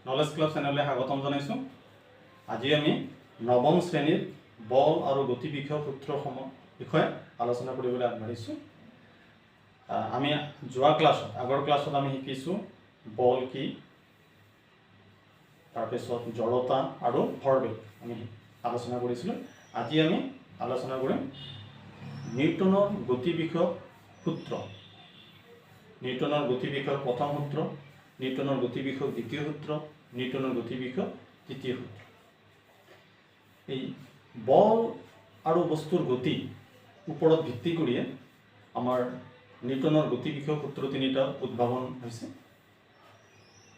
Knowledge club চেনেললৈ স্বাগতম জনাইছোঁ। আজি আমি নৱম শ্ৰেণীৰ বল আৰু গতি বিষয়ক সূত্ৰসমূহ বিষয়ে আলোচনা কৰিবলৈ আগবাঢ়িছোঁ। আমি যোৱা আগৰ ক্লাছত আমি শিকিছোঁ বল কি, তাৰপিছত জড়তা আৰু ভৰবেগ আমি আলোচনা কৰিছিলোঁ। আজি আমি আলোচনা কৰিম নিউটনৰ গতি বিষয়ক সূত্ৰ, নিউটনৰ গতি বিষয়ক প্ৰথম সূত্ৰ, নিউটনৰ গতি বিষয়ক দ্বিতীয় সূত্ৰ, নিউটনৰ গতি বিষয়ক তৃতীয় সূত্ৰ। এই বল আৰু বস্তুৰ গতি ওপৰত ভিত্তি কৰিয়ে আমাৰ নিউটনৰ গতি বিষয়ক সূত্ৰ তিনিটা উদ্ভাৱন হৈছে।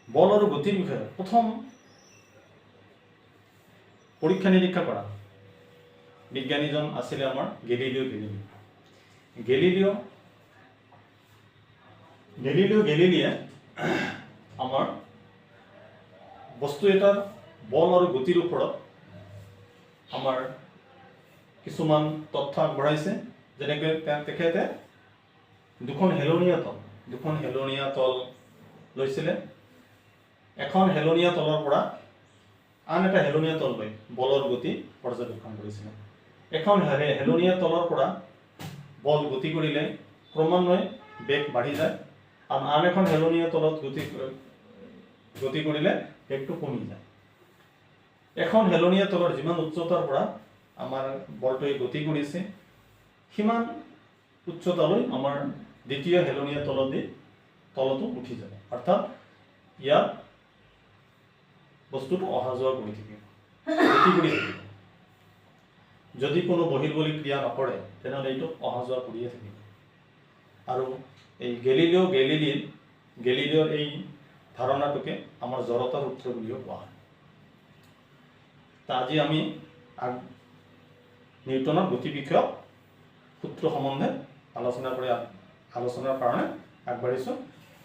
বল আৰু গতিৰ বিষয়ে প্ৰথম পৰীক্ষা নিৰীক্ষা কৰা বিজ্ঞানীজন আছিলে আমাৰ গেলিলিও গেলিলিয়ে আমাৰ বস্তু এটাৰ বল আৰু গতিৰ ওপৰত আমাৰ কিছুমান তথ্য আগবঢ়াইছে। যেনেকৈ তেখেতে দুখন হেলনীয়া তল লৈছিলে। এখন হেলনীয়া তলৰ পৰা আন এটা হেলনীয়া তল লৈ বলৰ গতি পৰ্যবেক্ষণ কৰিছিলে। এখন হেলনীয়া তলৰ পৰা বল গতি কৰিলে ক্ৰমান্বয়ে বেগ বাঢ়ি যায়, আৰু আন এখন হেলনীয়া তলত গতি কৰিলে বেগটো কমি যায়। এখন হেলনীয়া তলৰ যিমান উচ্চতাৰ পৰা আমাৰ বলটোৱে গতি কৰিছে সিমান উচ্চতালৈ আমাৰ দ্বিতীয় হেলনীয়া তলতো উঠি যাব, অৰ্থাৎ ইয়াত বস্তুটো অহা যোৱা কৰি থাকিব, গতি কৰি থাকিব। যদি কোনো বহিৰ্বলী ক্ৰিয়া নকৰে তেনেহ'লে এইটো অহা যোৱা কৰিয়ে থাকিব। আৰু এই গেলিলিওৰ এই ধাৰণাটোকে আমাৰ জড়তাৰ সূত্ৰ বুলিও কোৱা হয়। আজি আমি নিউটনৰ গতি বিষয়ক সূত্ৰ সম্বন্ধে আলোচনাৰ কাৰণে আগবাঢ়িছোঁ।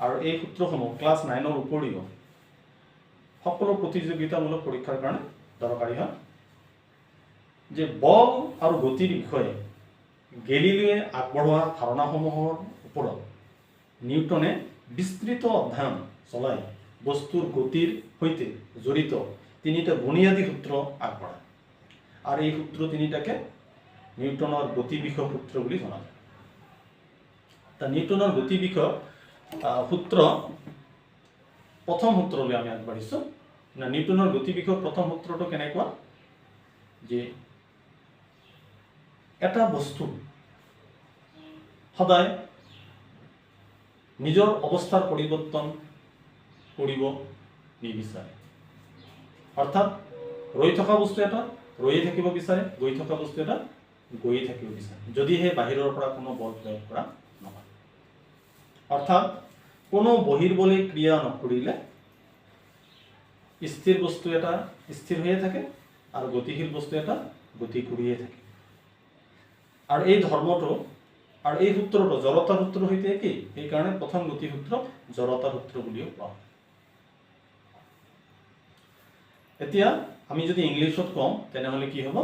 আৰু এই সূত্ৰসমূহ ক্লাছ 9ৰ উপৰিও সকলো প্ৰতিযোগিতামূলক পৰীক্ষাৰ কাৰণে দৰকাৰী হয়। যে বল আৰু গতিৰ বিষয়ে গেলিলিওৱে আগবঢ়োৱা ধাৰণাসমূহৰ ওপৰত নিউটনে বিস্তৃত অধ্যয়ন চলাই বস্তুৰ গতিৰ সৈতে জড়িত তিনিটা বুনিয়াদী সূত্ৰ আগবঢ়ায়। আৰু এই সূত্ৰ তিনিটাকে নিউটনৰ গতি বিষয়ক সূত্ৰ বুলি জনা যায়। নিউটনৰ গতি বিষয়ক সূত্ৰ প্ৰথম সূত্ৰলৈ আমি আগবাঢ়িছোঁ। নিউটনৰ গতি বিষয়ক প্ৰথম সূত্ৰটো কেনেকুৱা যে এটা বস্তু সদায় নিজৰ অৱস্থাৰ পৰিৱৰ্তন কৰিব নিবিচাৰে। অৰ্থাৎ ৰৈ থকা বস্তু এটা ৰৈয়ে থাকিব বিচাৰে, গৈ থকা বস্তু এটা গৈয়ে থাকিব বিচাৰে, যদিহে বাহিৰৰ পৰা কোনো বল প্ৰয়োগ কৰা নহয়। অৰ্থাৎ কোনো বহিৰ্বলী ক্ৰিয়া নকৰিলে স্থিৰ বস্তু এটা স্থিৰ হৈয়ে থাকে আৰু গতিশীল বস্তু এটা গতি কৰিয়ে থাকে। আৰু এই ধৰ্মটো আৰু এই সূত্ৰটো জড়তাৰ সূত্ৰৰ সৈতে একেই, সেইকাৰণে প্ৰথম গতি সূত্ৰ জড়তাৰ সূত্ৰ বুলিও কোৱা হয়। এতিয়া আমি যদি ইংলিছত কওঁ তেনেহ'লে কি হ'ব?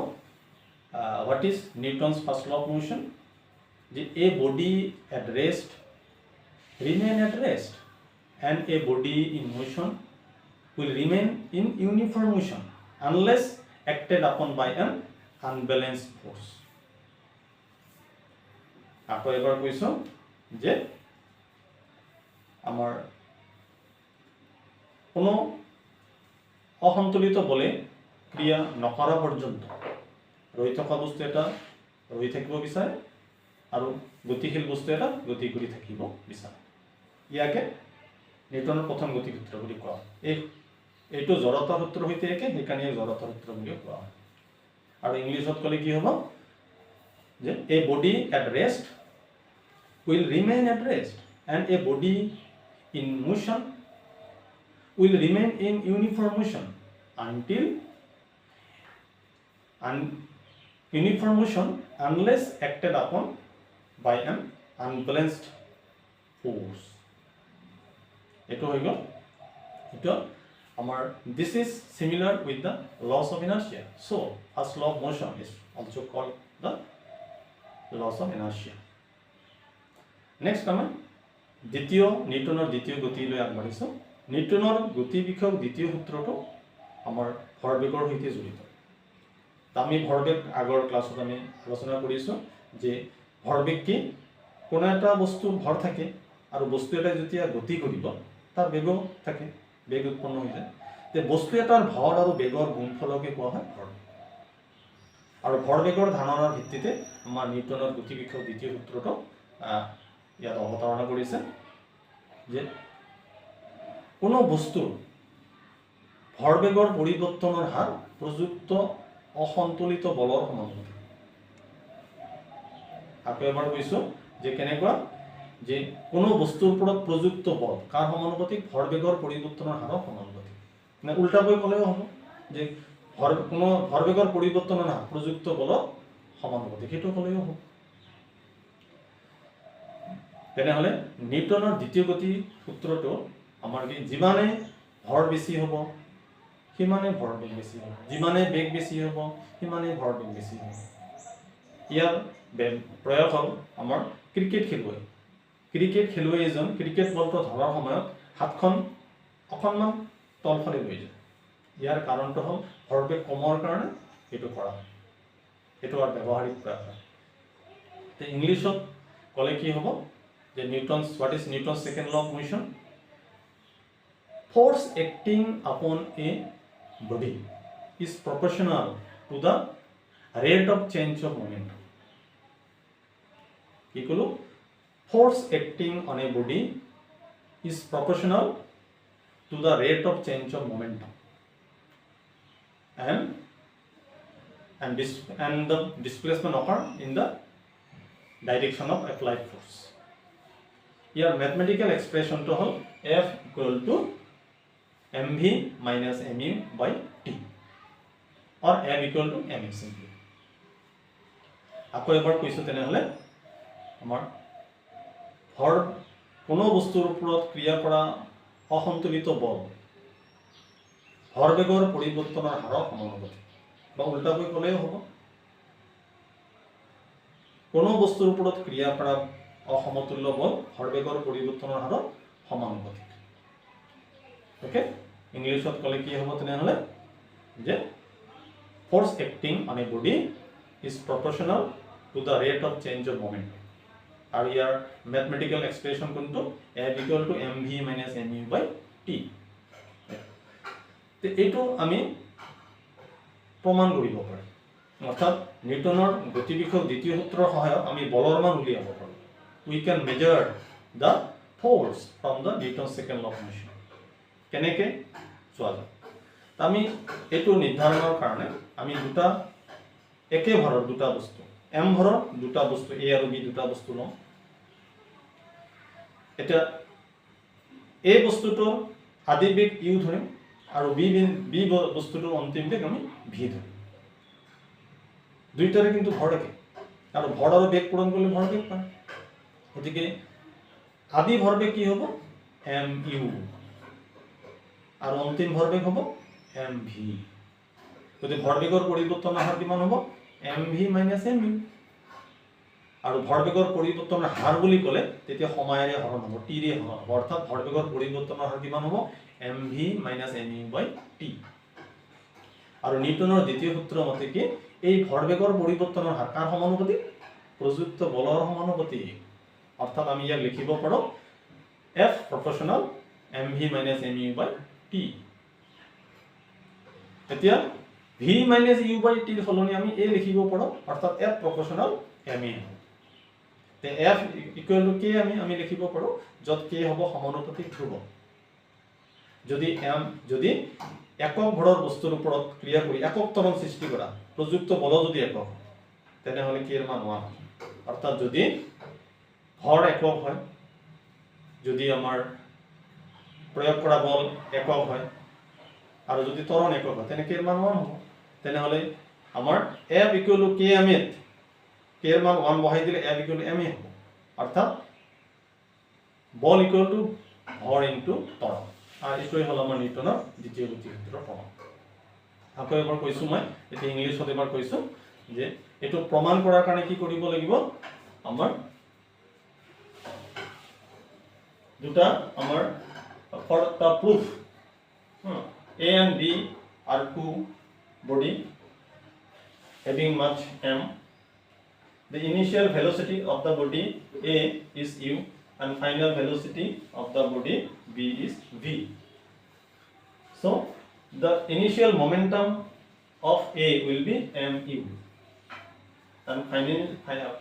What is Newton's first law of motion? যে a body at rest remain at rest and a body in motion will remain in uniform motion unless acted upon by an unbalanced force. আকৌ এবাৰ কৈছোঁ যে আমাৰ কোনো অসন্তুলিত বলে ক্ৰিয়া নকৰা পৰ্যন্ত ৰৈ থকা বস্তু এটা ৰৈ থাকিব বিচাৰে আৰু গতিশীল বস্তু এটা গতি কৰি থাকিব বিচাৰে। ইয়াকে নিউটনৰ প্ৰথম গতি সূত্ৰ বুলি কোৱা হয়। এইটো জড়তাৰ সূত্ৰৰ সৈতে একে, সেইকাৰণে জড়তাৰ সূত্ৰ বুলিও কোৱা হয়। আৰু ইংলিছত ক'লে কি হ'ব? যে a body at rest will remain at rest and a body in motion will remain in uniform motion unless acted upon by an unbalanced force. এটো হৈ গ'ল এটা আমাৰ this is similar with the laws of inertia. So first law of motion is also called the laws of inertia. Next আমি নিউটনৰ দ্বিতীয় গতিলৈ আগবাঢ়িছোঁ। নিউটনৰ গতি বিষয়ক দ্বিতীয় সূত্ৰটো আমাৰ ভৰবেগৰ সৈতে জড়িত। আমি ভৰবেগ আগৰ ক্লাছত আমি আলোচনা কৰিছোঁ যে ভৰবেগ কি, কোনো এটা বস্তু ভৰ থাকে আৰু বস্তু এটা যেতিয়া গতি কৰিব তাৰ বেগো থাকে, বেগ উৎপন্ন হৈ যায়। তে বস্তু এটাৰ ভৰ আৰু বেগৰ গুণফলকে কোৱা হয় ভৰবেগ। আৰু ভৰবেগৰ ধাৰণাৰ ভিত্তিতে আমাৰ নিউটনৰ গতি বিষয়ক দ্বিতীয় সূত্ৰটো ইয়াত অৱতাৰণা কৰিছে যে কোনো বস্তুৰ ভৰবেগৰ পৰিৱৰ্তনৰ হাৰ প্ৰযুক্ত অসন্তুলিত বলৰ সমানুপাতিক। আকৌ এবাৰ কৈছোঁ যে কেনেকুৱা, যে কোনো বস্তুৰ ওপৰত প্ৰযুক্ত বল কাৰ সমানুপাতিক, ভৰবেগৰ পৰিৱৰ্তনৰ হাৰৰ সমানুপাতিক। মানে উল্টাকৈ ক'লেও হ'ব যে কোনো ভৰবেগৰ পৰিৱৰ্তনৰ হাৰ প্ৰযুক্ত বলৰ সমানুপাতিক, সেইটো ক'লেও হ'ব। তেনেহ'লে নিউটনৰ দ্বিতীয় গতি সূত্ৰটো আমাৰ কি, যিমানে ভৰ বেছি হ'ব সিমানে ভৰবেগ বেছি হ'ব, যিমানে বেগ বেছি হ'ব সিমানে ভৰবেগ বেছি হ'ব। ইয়াৰ প্ৰয়োগ হ'ল আমাৰ ক্ৰিকেট খেলুৱৈ। ক্ৰিকেট খেলুৱৈ এজন ক্ৰিকেট বলটো ধৰাৰ সময়ত হাতখন অকণমান তলফালে লৈ যায়। ইয়াৰ কাৰণটো হ'ল ভৰবেগ কমৰ কাৰণে এইটো কৰা হয়, এইটো আৰু ব্যৱহাৰিক প্ৰয়োগ হয়। ইংলিছত ক'লে কি হ'ব যে what is Newton's second law of motion? Force acting upon a body is proportional to the rate of change of momentum. কি ক'লো? Force acting on a body is proportional to the rate of change of momentum, and the displacement occur in the direction of applied force. Here mathematical expression to hold F equal to mv minus mu by t, or m equal to m simply. আকৌ এবাৰ কৈছোঁ তেনেহ'লে আমাৰ কোনো বস্তুৰ ওপৰত ক্ৰিয়া কৰা অসন্তুলিত বল ভৰবেগৰ পৰিৱৰ্তনৰ হাৰৰ সমানুপাতিক, বা উল্টাকৈ ক'লেও হ'ব কোনো বস্তুৰ ওপৰত ক্ৰিয়া কৰা অসমতুল্য বল ভৰবেগৰ পৰিৱৰ্তনৰ হাৰৰ সমানুপাতিক। ওকে, ইংলিছত ক'লে কি হ'ব তেনেহ'লে যে force acting on a body is proportional to the rate of change of moment. আৰু ইয়াৰ মেথমেটিকেল এক্সপ্ৰেছন কোনটো, F equal to mv minus mu by t। এইটো আমি প্ৰমাণ কৰিব পাৰোঁ, অৰ্থাৎ নিউটনৰ গতি বিষয়ক দ্বিতীয় সূত্ৰৰ সহায়ত আমি বলৰ মান উলিয়াব পাৰোঁ। We can measure the force from the Newton's second law of motion. কেনেকৈ চোৱা যায়, আমি এইটো নিৰ্ধাৰণৰ কাৰণে আমি দুটা একে ভৰৰ দুটা বস্তু, m ভৰৰ দুটা বস্তু a আৰু b দুটা বস্তু লওঁ। এতিয়া a বস্তুটোৰ আদি বেগ u ধৰিম আৰু b বস্তুটোৰ অন্তিম বেগ আমি v ধৰিম। দুইটাৰে কিন্তু ভৰ একে, আৰু ভৰ আৰু বেগ পূৰণ কৰিলে ভৰ বেগ পায়। গতিকে আদি ভৰবেগ কি হ'ব, mu, আৰু অন্তিম ভৰবেগ হ'ব mv। গতিকে ভৰবেগৰ পৰিৱৰ্তনৰ হাৰ কিমান হ'ব, mv minus mu। আৰু ভৰবেগৰ পৰিৱৰ্তনৰ হাৰ বুলি ক'লে তেতিয়া সময়েৰে হৰণ হ'ব, টিৰে হৰণ হ'ব, অৰ্থাৎ ভৰবেগৰ পৰিৱৰ্তনৰ হাৰ কিমান হ'ব, mv minus mu by t। আৰু নিউটনৰ দ্বিতীয় সূত্ৰ মতে কি, এই ভৰবেগৰ পৰিৱৰ্তনৰ হাৰ কাৰ সমানুপাতিক, প্ৰযুক্ত বলৰ সমানুপাতিক। অৰ্থাৎ আমি ইয়াক লিখিব পাৰোঁ F proportional mv minus mu by t। এতিয়া v minus u by t ৰ সলনি আমি a লিখিব পাৰোঁ, অৰ্থাৎ F proportional ma। তে F equal to k আমি লিখিব পাৰোঁ, য'ত k হ'ব সমানুপাতিক ধ্ৰুৱ। যদি একক ভৰৰ বস্তুৰ ওপৰত ক্ৰিয়া কৰি একক ত্বৰণ সৃষ্টি কৰা প্ৰযুক্ত বল যদি একক, তেনেহ'লে k ৰ মান 1। অৰ্থাৎ যদি ভৰ একক হয়, যদি আমাৰ প্ৰয়োগ কৰা বল একক হয়, আৰু যদি ত্বৰণ একক হয়, তেনে k ৰ মান 1 হ'ব। তেনেহ'লে আমাৰ F equal to k m to k ৰ মান 1 বহাই দিলে F equal to ma হ'ব, অৰ্থাৎ বল equal to ভৰ ইনটু ত্বৰণ। আৰু এইটোৱে হ'ল আমাৰ নিউটনৰ দ্বিতীয় গতি সূত্ৰৰ প্ৰমাণ। আকৌ এবাৰ কৈছোঁ মই, এতিয়া ইংলিছত এবাৰ কৈছোঁ যে এইটো প্ৰমাণ কৰাৰ কাৰণে কি কৰিব লাগিব, আমাৰ দুটা আমাৰ for the proof, A and B are two body having mass m. The initial velocity of the body A is u and final velocity of the body B is v. So the initial momentum of A will be mu and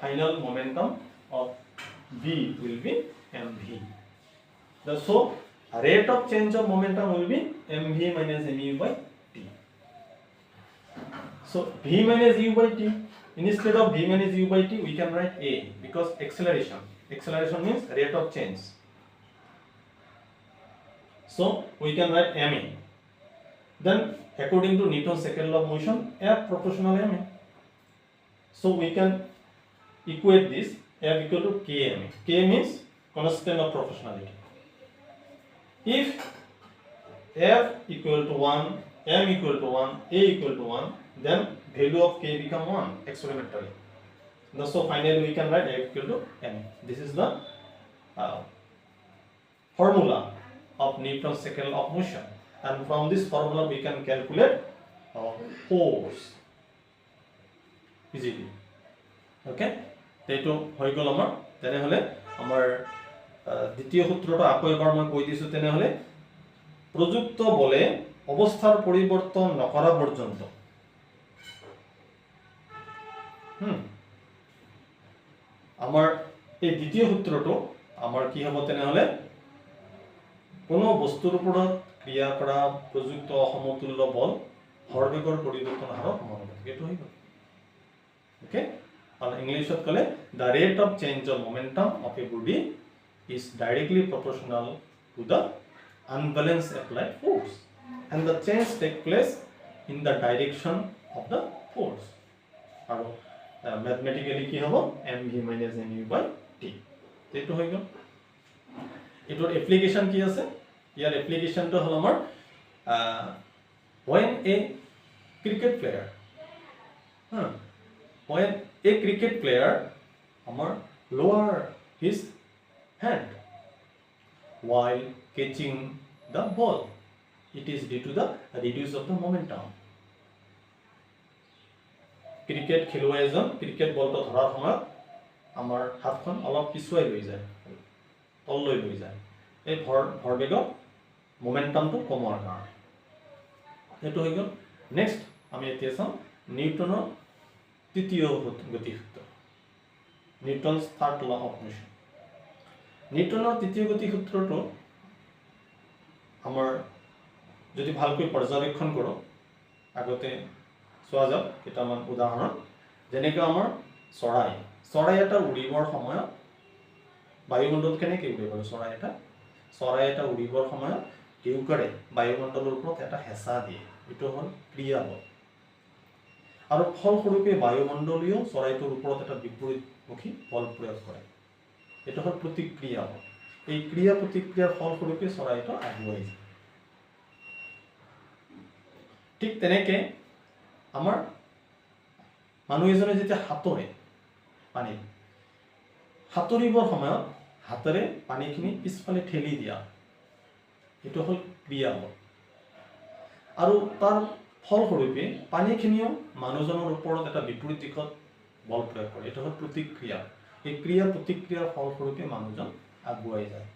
final momentum of B will be mv. So rate of change of momentum will be mv minus mu by t. So v minus u by t, instead of v minus u by t we can write a, because acceleration means rate of change. So we can write ma. Then according to Newton's second law of motion, F proportional ma. So we can equate this F equal to kma. K means constant of proportionality. If F equal to 1, m equal to 1, a equal to 1, then value of k become 1 experimentally. So finally we can write F equal to m. This is the formula of Newton's second law of motion, and from this formula we can calculate force easily. Okay, এইটো হৈ গ'ল আমাৰ। তেনেহ'লে আমাৰ দ্বিতীয় সূত্ৰটো আকৌ এবাৰ মই কৈ দিছোঁ। তেনেহ'লে প্ৰযুক্ত বলে অৱস্থাৰ পৰিৱৰ্তন নকৰা পৰ্যন্ত আমাৰ এই দ্বিতীয় সূত্ৰটো আমাৰ কি হ'ব? তেনেহ'লে কোনো বস্তুৰ ওপৰত ক্ৰিয়া কৰা প্ৰযুক্ত সমতুল্য বল ভৰবেগৰ পৰিৱৰ্তন হাৰৰ সমানুপাতিক। এইটো হৈ গ'ল। ওকে, আৰু ইংলিছত ক'লে the rate of change of momentum of a body is directly proportional to the unbalanced applied force, and the change take place in the direction of the force. আৰু mathematically কি হ'ব? mv minus mu by t. এইটো হৈ গ'ল। এটোৰ application কি আছে? ইয়াৰ এপ্লিকেশনটো হ'ল আমাৰ when a cricket player when a cricket player আমাৰ lower his hand while catching the ball, it is due to the reduce of the momentum. Cricket খেলুৱৈ এজন ক্ৰিকেট বলটো ধৰাৰ সময়ত আমাৰ হাতখন অলপ পিছুৱাই লৈ যায়, তললৈ লৈ যায়, এই ভৰবেগৰ মোমেন্টামটো কমোৱাৰ কাৰণে। এইটো হৈ গ'ল। নেক্সট আমি এতিয়া চাম নিউটনৰ তৃতীয় গতিসূত্ৰ, Newton's third law of motion. নিউটনৰ তৃতীয় গতিসূত্ৰটো আমাৰ যদি ভালকৈ পৰ্যবেক্ষণ কৰোঁ, আগতে চোৱা যাওক কেইটামান উদাহৰণ। যেনেকৈ আমাৰ চৰাই এটা উৰিবৰ সময়ত বায়ুমণ্ডল কেনেকৈ উৰিব? চৰাই এটা উৰিবৰ সময়ত কেউকাৰে বায়ুমণ্ডলৰ ওপৰত এটা হেঁচা দিয়ে, এইটো হ'ল ক্ৰিয়া বল। আৰু ফলস্বৰূপে বায়ুমণ্ডলীয় চৰাইটোৰ ওপৰত এটা বিপৰীতমুখী বল প্ৰয়োগ কৰে, এইটো হ'ল প্ৰতিক্ৰিয়া বল। এই ক্ৰিয়া প্ৰতিক্ৰিয়াৰ ফলস্বৰূপে চৰাইটো আগুৱাই যায়। ঠিক তেনেকে আমাৰ মানুহ এজনে যেতিয়া সাঁতোৰে পানীত, সাঁতোৰিবৰ সময়ত হাতেৰে পানীখিনি পিছফালে ঠেলি দিয়া, এইটো হ'ল ক্ৰিয়া বল। আৰু তাৰ ফলস্বৰূপে পানীখিনিও মানুহজনৰ ওপৰত এটা বিপৰীত দিশত বল প্ৰয়োগ কৰে, এইটো হ'ল প্ৰতিক্ৰিয়া। এই ক্ৰিয়া প্ৰতিক্ৰিয়াৰ ফলস্বৰূপে মানুহজন আগুৱাই যায়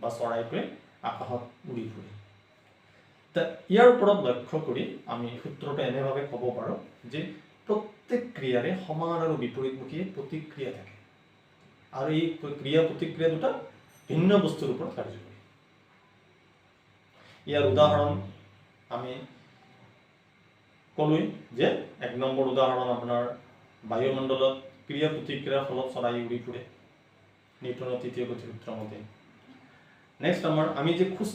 বা চৰাইটোৱে আকাশত উৰি ফুৰে। ইয়াৰ ওপৰত লক্ষ্য কৰি আমি সূত্ৰটো এনেভাৱে ক'ব পাৰোঁ যে প্ৰত্যেক ক্ৰিয়াৰে সমান আৰু বিপৰীতমুখী প্ৰতিক্ৰিয়া থাকে, আৰু এই ক্ৰিয়া প্ৰতিক্ৰিয়া দুটা ভিন্ন বস্তুৰ ওপৰত কাৰ্যকৰী। ইয়াৰ উদাহৰণ আমি ক'লোৱেই যে 1 নম্বৰ উদাহৰণ আপোনাৰ বায়ুমণ্ডলত ক্ৰিয়া প্ৰতিক্ৰিয়াৰ ফলত চৰাই উৰি ফুৰে নিউটনৰ তৃতীয় গতিসূত্ৰ মতে। নেক্সট আমি যে খোজ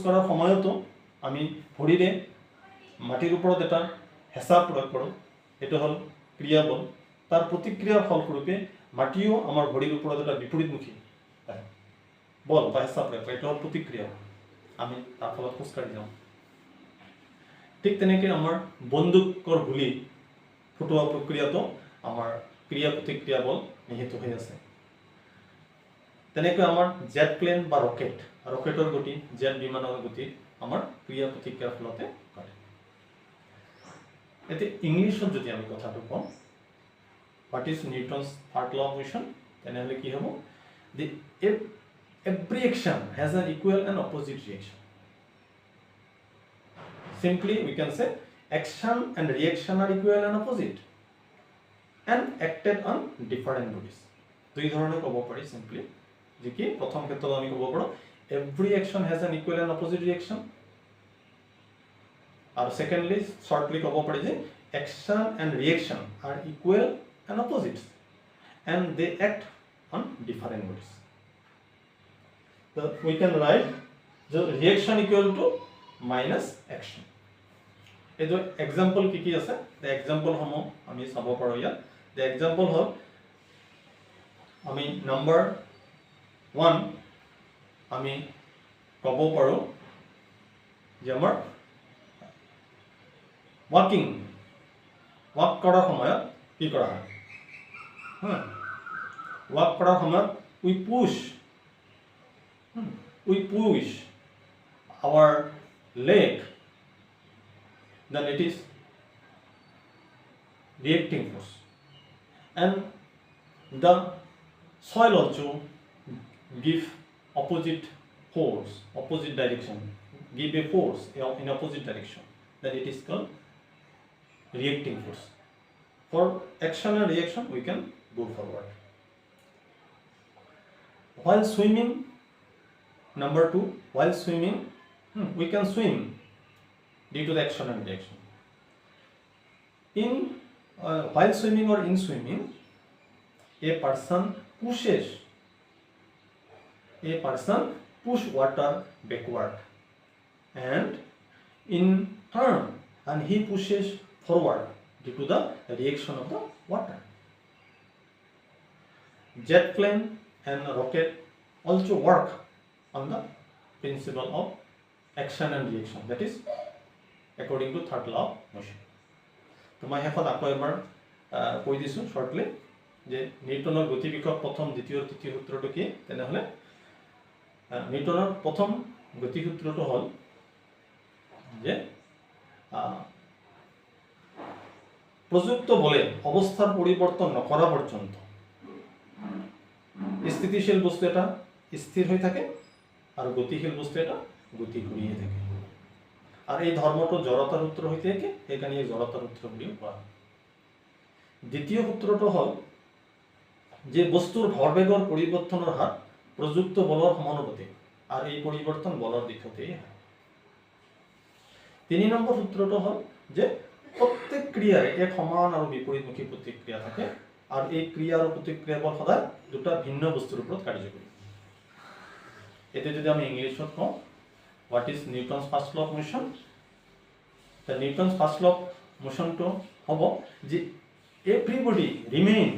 কঢ়াৰ সময়তো আমি ভৰিৰে মাটিৰ ওপৰত এটা হেঁচা প্ৰয়োগ কৰোঁ, এইটো হ'ল ক্ৰিয়া বল। তাৰ প্ৰতিক্ৰিয়াৰ ফলস্বৰূপে মাটিও আমাৰ ভৰিৰ ওপৰত এটা বিপৰীতমুখী বল বা হেঁচা প্ৰয়োগ কৰে, এইটো হ'ল প্ৰতিক্ৰিয়া। আমি তাৰ ফলত খোজকাঢ়ি যাওঁ। ঠিক তেনেকৈ আমাৰ বন্দুকৰ গুলি ফুটোৱা প্ৰক্ৰিয়াটো আমাৰ ক্ৰিয়া প্ৰতিক্ৰিয়া বল নিহিত হৈ আছে। তেনেকৈ আমাৰ জেট প্লেন বা ৰকেটৰ গতি, জেট বিমানৰ গতি আমাৰ ক্ৰিয়া প্ৰতিক্ৰিয়াৰ ফলতে ঘটে। এতিয়া ইংলিছত যদি আমি কথাটো কওঁ, what is Newton's third law of motion, তেনেহ'লে কি হ'ব? দি every action has an equal and opposite reaction. Simply we can say action and reaction are equal and opposite and acted on different bodies. দুই ধৰণে ক'ব পাৰি simply, যে কি প্ৰথম ক্ষেত্ৰত আমি ক'ব পাৰোঁ every action has an equal and opposite reaction, আৰু secondly shortly ক'ব পাৰি যে action and reaction are equal and opposite and they act on different bodies. So we can write the reaction equal to minus action. এই যে example কি আছে, the example সমূহ আমি চাব পাৰোঁ ইয়াত। the example হ'ল আমি নম্বৰ 1 আমি ক'ব পাৰোঁ যে আমাৰ ৱাক কৰাৰ সময়ত কি কৰা হয়, ৱাক কৰাৰ সময়ত we push our leg, then it is reacting force, and the soil also give opposite force, opposite direction, give a force in opposite direction, then it is called reacting force. For action and reaction we can go forward. While swimming, number 2, while swimming we can swim due to the action and reaction. In while swimming or in swimming, a person push water backward, and in turn and he pushes forward due to the reaction of the water. Jet plane and rocket also work on the principle of action and reaction, that is according to third law of motion. তো মই শেষত আকৌ এবাৰ কৈ দিছোঁ shortly যে নিউটনৰ গতি বিষয়ক প্ৰথম, দ্বিতীয়, তৃতীয় সূত্ৰটো কি, তেনেহ'লে নিউটনৰ প্ৰথম গতি সূত্ৰটো হ'ল যে প্ৰযুক্ত বলে অৱস্থাৰ পৰিৱৰ্তন নকৰা পৰ্যন্ত স্থিতিশীল বস্তু এটা স্থিৰ হৈ থাকে আৰু গতিশীল বস্তু এটা গতি কৰিয়ে থাকে, আৰু এই ধৰ্মটো জড়তাৰ সূত্ৰৰ সৈতে একে, সেইকাৰণে এই জড়তাৰ সূত্ৰ বুলিও কোৱা হয়। দ্বিতীয় সূত্ৰটো হ'ল যে বস্তুৰ ভৰবেগৰ পৰিৱৰ্তনৰ হাৰ প্ৰযুক্ত বলৰ সমানুপাতিক, আৰু এই পৰিৱৰ্তন বলৰ দিশতেই হয়। 3 নম্বৰ সূত্ৰটো হ'ল যে প্ৰত্যেক ক্ৰিয়াৰে এক সমান আৰু বিপৰীতমুখী প্ৰতিক্ৰিয়া থাকে, আৰু এই ক্ৰিয়া আৰু প্ৰতিক্ৰিয়া বল সদায় দুটা ভিন্ন বস্তুৰ ওপৰত কাৰ্যকৰী। এতিয়া যদি আমি ইংলিছত কওঁ, what is Newton's first law of motion? The Newton's first law of motion to হ'ব যে everybody remain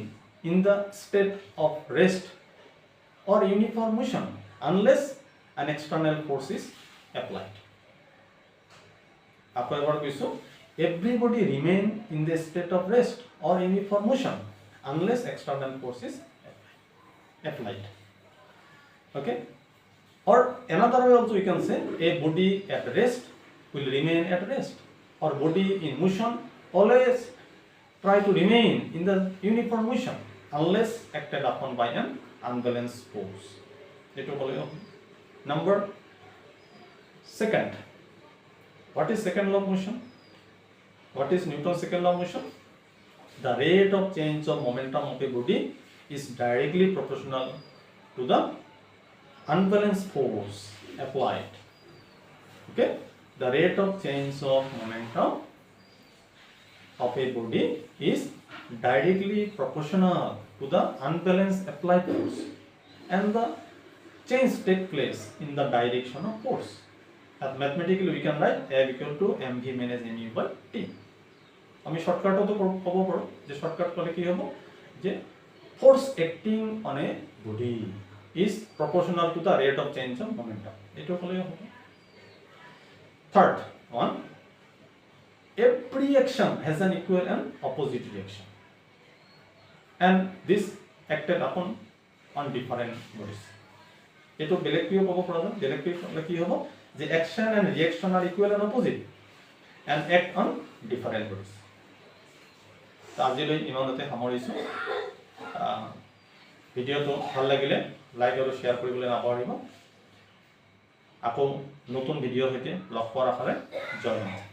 in the state of rest or uniform motion unless an external force is applied. আকৌ এবাৰ কৈছোঁ, everybody remain in the state of rest or uniform motion unless external force is applied. Okay? Or another way also we can say a body at rest will remain at rest, or body in motion always try to remain in the uniform motion unless acted upon by an unbalanced force. Number 2. What is second law of motion? What is Newton's second law of motion? The rate of change of momentum of a body is directly proportional to the unbalanced force applied. Okay, the rate of change of momentum of a body is directly proportional to the unbalanced applied force, and the change take place in the direction of force. Mathematically we can write F equal to mv minus mu by t. আমি শর্টকাটও ক'ব পাৰোঁ যে shortcut ক'লে কি হ'ব যে force acting on a body is proportional to the rate of change of momentum. এইটো ক'লে হ'ব। Third one, every action has an equal and opposite reaction, and this acted upon on different bodies. এইটো বেলেগকৈ ক'ব পৰা যায়। বেলেগকৈ ক'লে কি হ'ব যে action and reaction are equal and opposite and act on different ways. আজিলৈ ইমানতে সামৰিছোঁ। ভিডিঅ'টো ভাল লাগিলে লাইক আৰু শ্বেয়াৰ কৰিবলৈ নাপাহৰিব। আকৌ নতুন ভিডিঅ'ৰ সৈতে লগ পোৱাৰ আশাৰে জয় হিন্দ।